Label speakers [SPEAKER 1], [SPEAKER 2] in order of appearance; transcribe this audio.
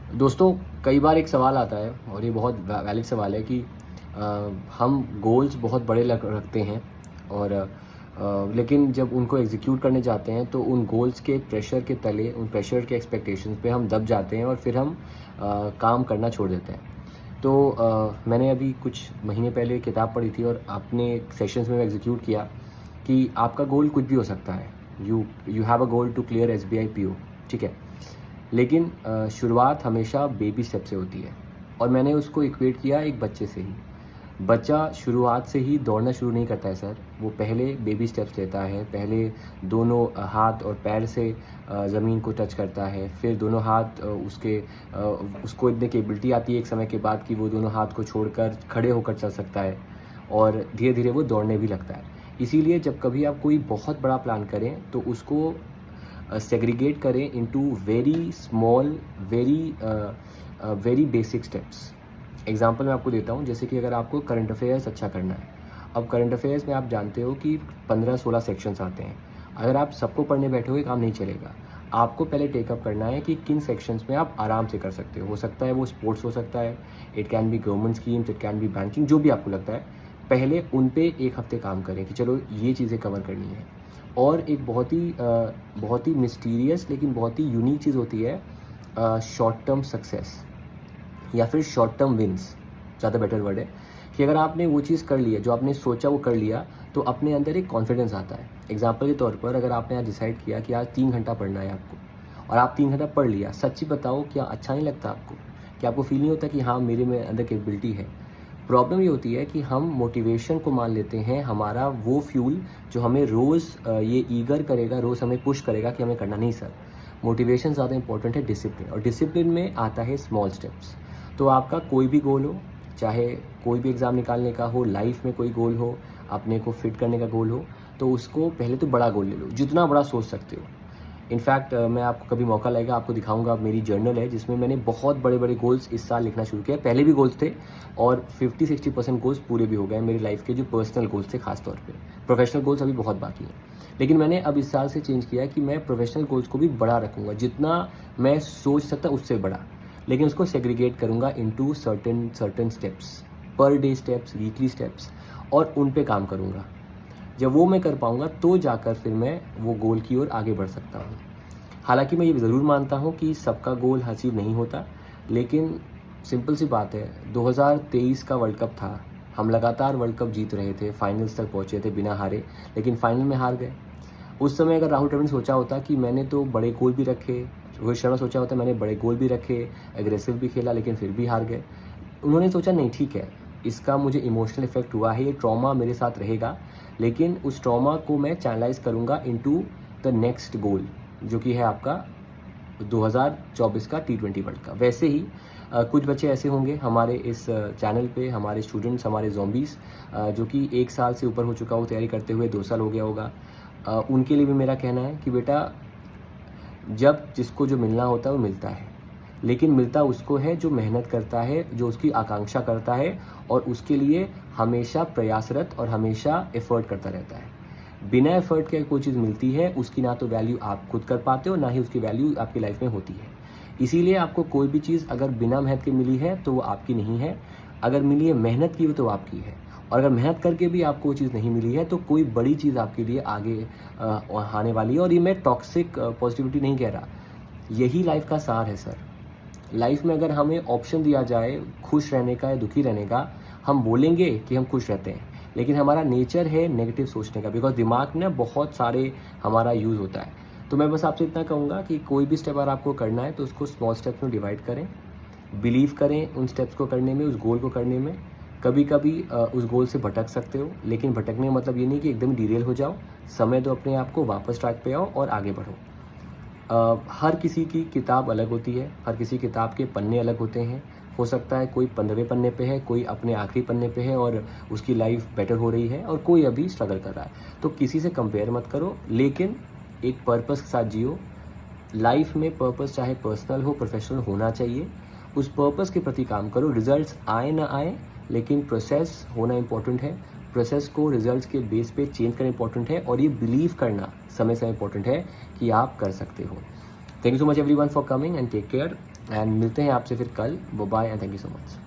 [SPEAKER 1] दोस्तों, कई बार एक सवाल आता है और ये बहुत वैलिड सवाल है कि हम गोल्स बहुत बड़े रखते हैं और लेकिन जब उनको एग्जीक्यूट करने जाते हैं तो उन गोल्स के प्रेशर के तले, उन प्रेशर के एक्सपेक्टेशंस पे हम दब जाते हैं और फिर हम काम करना छोड़ देते हैं। तो मैंने अभी कुछ महीने पहले किताब पढ़ी थी और अपने सेशंस में एग्जीक्यूट किया कि आपका गोल कुछ भी हो सकता है। You you have a goal to clear SBI PO, ठीक है, लेकिन शुरुआत हमेशा बेबी स्टेप से होती है। और मैंने उसको इक्वेट किया एक बच्चे से ही। बच्चा शुरुआत से ही दौड़ना शुरू नहीं करता है सर, वो पहले बेबी स्टेप्स लेता है। पहले दोनों हाथ और पैर से ज़मीन को टच करता है, फिर दोनों हाथ उसको इतनी कैपेबिलिटी आती है एक समय के बाद कि वो दोनों हाथ को छोड़कर खड़े होकर चल सकता है और धीरे धीरे वो दौड़ने भी लगता है। इसीलिए जब कभी आप कोई बहुत बड़ा प्लान करें तो उसको सेग्रीगेट करें into very small, very basic steps. Example मैं आपको देता हूँ, जैसे कि अगर आपको करंट अफेयर्स अच्छा करना है। अब करंट अफेयर्स में आप जानते हो कि 15-16 सेक्शंस आते हैं। अगर आप सबको पढ़ने बैठोगे काम नहीं चलेगा। आपको पहले टेकअप करना है कि किन सेक्शंस में आप आराम से कर सकते हो सकता है वो स्पोर्ट्स हो सकता है, it can be government schemes, it can be banking, जो भी आपको लगता है। पहले उन पे एक हफ्ते काम करें कि चलो ये चीज़ें कवर करनी है। और एक बहुत ही मिस्टीरियस लेकिन बहुत ही यूनिक चीज़ होती है शॉर्ट टर्म सक्सेस या फिर शॉर्ट टर्म विन्स, ज़्यादा बेटर वर्ड है। कि अगर आपने वो चीज़ कर लिया जो आपने सोचा वो कर लिया तो अपने अंदर एक कॉन्फिडेंस आता है। एग्जाम्पल के तौर पर अगर आपने आज डिसाइड किया कि आज 3 घंटा पढ़ना है आपको और आप 3 घंटा पढ़ लिया, सच्ची बताओ क्या अच्छा नहीं लगता आपको? क्या आपको फील नहीं होता कि हाँ मेरे में अंदर कैपेबिलिटी है? प्रॉब्लम ये होती है कि हम मोटिवेशन को मान लेते हैं हमारा वो फ्यूल जो हमें रोज़ ये ईगर करेगा, रोज़ हमें पुश करेगा कि हमें करना। नहीं सर, मोटिवेशन ज़्यादा इंपॉर्टेंट है डिसिप्लिन, और डिसिप्लिन में आता है स्मॉल स्टेप्स। तो आपका कोई भी गोल हो, चाहे कोई भी एग्ज़ाम निकालने का हो, लाइफ में कोई गोल हो, अपने को फिट करने का गोल हो, तो उसको पहले तो बड़ा गोल ले लो, जितना बड़ा सोच सकते हो। इनफैक्ट मैं आपको कभी मौका लगेगा आपको दिखाऊंगा, मेरी जर्नल है जिसमें मैंने बहुत बड़े बड़े गोल्स इस साल लिखना शुरू किया। पहले भी गोल्स थे और 50-60% गोल्स पूरे भी हो गए मेरी लाइफ के, जो पर्सनल गोल्स थे खासतौर पे। प्रोफेशनल गोल्स अभी बहुत बाकी हैं, लेकिन मैंने अब इस साल से चेंज किया है कि मैं प्रोफेशनल गोल्स को भी बड़ा रखूँगा, जितना मैं सोच सकता उससे बड़ा, लेकिन उसको सेग्रीगेट करूँगा into certain steps, per day steps, weekly steps, और उन पे काम करूँगा। जब वो मैं कर पाऊँगा तो जाकर फिर मैं वो गोल की ओर आगे बढ़ सकता हूँ। हालांकि मैं ये ज़रूर मानता हूँ कि सबका गोल अचीव नहीं होता, लेकिन सिंपल सी बात है, 2023 का वर्ल्ड कप था, हम लगातार वर्ल्ड कप जीत रहे थे, फाइनल्स तक पहुँचे थे बिना हारे, लेकिन फाइनल में हार गए। उस समय अगर राहुल द्रविड़ ने सोचा होता कि मैंने तो बड़े गोल भी रखे, रोहित शर्मा सोचा होता मैंने बड़े गोल भी रखे, एग्रेसिव भी खेला, लेकिन फिर भी हार गए। उन्होंने सोचा नहीं ठीक है, इसका मुझे इमोशनल इफेक्ट हुआ है, ये ट्रॉमा मेरे साथ रहेगा, लेकिन उस ट्रॉमा को मैं चैनलाइज करूँगा इनटू द नेक्स्ट गोल, जो कि है आपका 2024 का T20 वर्ल्ड कप। वैसे ही कुछ बच्चे ऐसे होंगे हमारे इस चैनल पे, हमारे स्टूडेंट्स, हमारे ज़ॉम्बीज़, जो कि 1 साल से ऊपर हो चुका हो तैयारी करते हुए, 2 साल हो गया होगा। उनके लिए भी मेरा कहना है कि बेटा, जब जिसको जो मिलना होता है वो मिलता है, लेकिन मिलता उसको है जो मेहनत करता है, जो उसकी आकांक्षा करता है और उसके लिए हमेशा प्रयासरत और हमेशा एफर्ट करता रहता है। बिना एफर्ट के कोई चीज़ मिलती है, उसकी ना तो वैल्यू आप खुद कर पाते हो, ना ही उसकी वैल्यू आपकी लाइफ में होती है। इसीलिए आपको कोई भी चीज़ अगर बिना मेहनत के मिली है तो वो आपकी नहीं है, अगर मिली है मेहनत की हुई तो आपकी है। और अगर मेहनत करके भी आपको वो चीज़ नहीं मिली है तो कोई बड़ी चीज़ आपके लिए आगे आने वाली है। और ये मैं टॉक्सिक पॉजिटिविटी नहीं कह रहा, यही लाइफ का सार है सर। लाइफ में अगर हमें ऑप्शन दिया जाए खुश रहने का या दुखी रहने का, हम बोलेंगे कि हम खुश रहते हैं, लेकिन हमारा नेचर है नेगेटिव सोचने का, बिकॉज दिमाग में बहुत सारे हमारा यूज़ होता है। तो मैं बस आपसे इतना कहूँगा कि कोई भी स्टेप अगर आपको करना है तो उसको स्मॉल स्टेप्स में डिवाइड करें, बिलीव करें उन स्टेप्स को करने में, उस गोल को करने में। कभी कभी उस गोल से भटक सकते हो, लेकिन भटकने का मतलब ये नहीं कि एकदम डिरेल हो जाओ। समय दो अपने आप को, वापस ट्रैक पे आओ और आगे बढ़ो। हर किसी की किताब अलग होती है, हर किसी किताब के पन्ने अलग होते हैं। हो सकता है कोई 15वें पन्ने पे है, कोई अपने आखिरी पन्ने पे है और उसकी लाइफ बेटर हो रही है, और कोई अभी स्ट्रगल कर रहा है। तो किसी से कंपेयर मत करो, लेकिन एक पर्पस के साथ जियो। लाइफ में पर्पस चाहे पर्सनल हो, प्रोफेशनल होना चाहिए। उस पर्पस के प्रति काम करो, रिजल्ट्स आए ना आए, लेकिन प्रोसेस होना इंपॉर्टेंट है। प्रोसेस को रिजल्ट्स के बेस पे चेंज करना इंपॉर्टेंट है, और ये बिलीव करना समय समय इंपॉर्टेंट है कि आप कर सकते हो। Thank you so much everyone for coming and take care. And मिलते हैं आपसे फिर कल। Bye and thank you so much.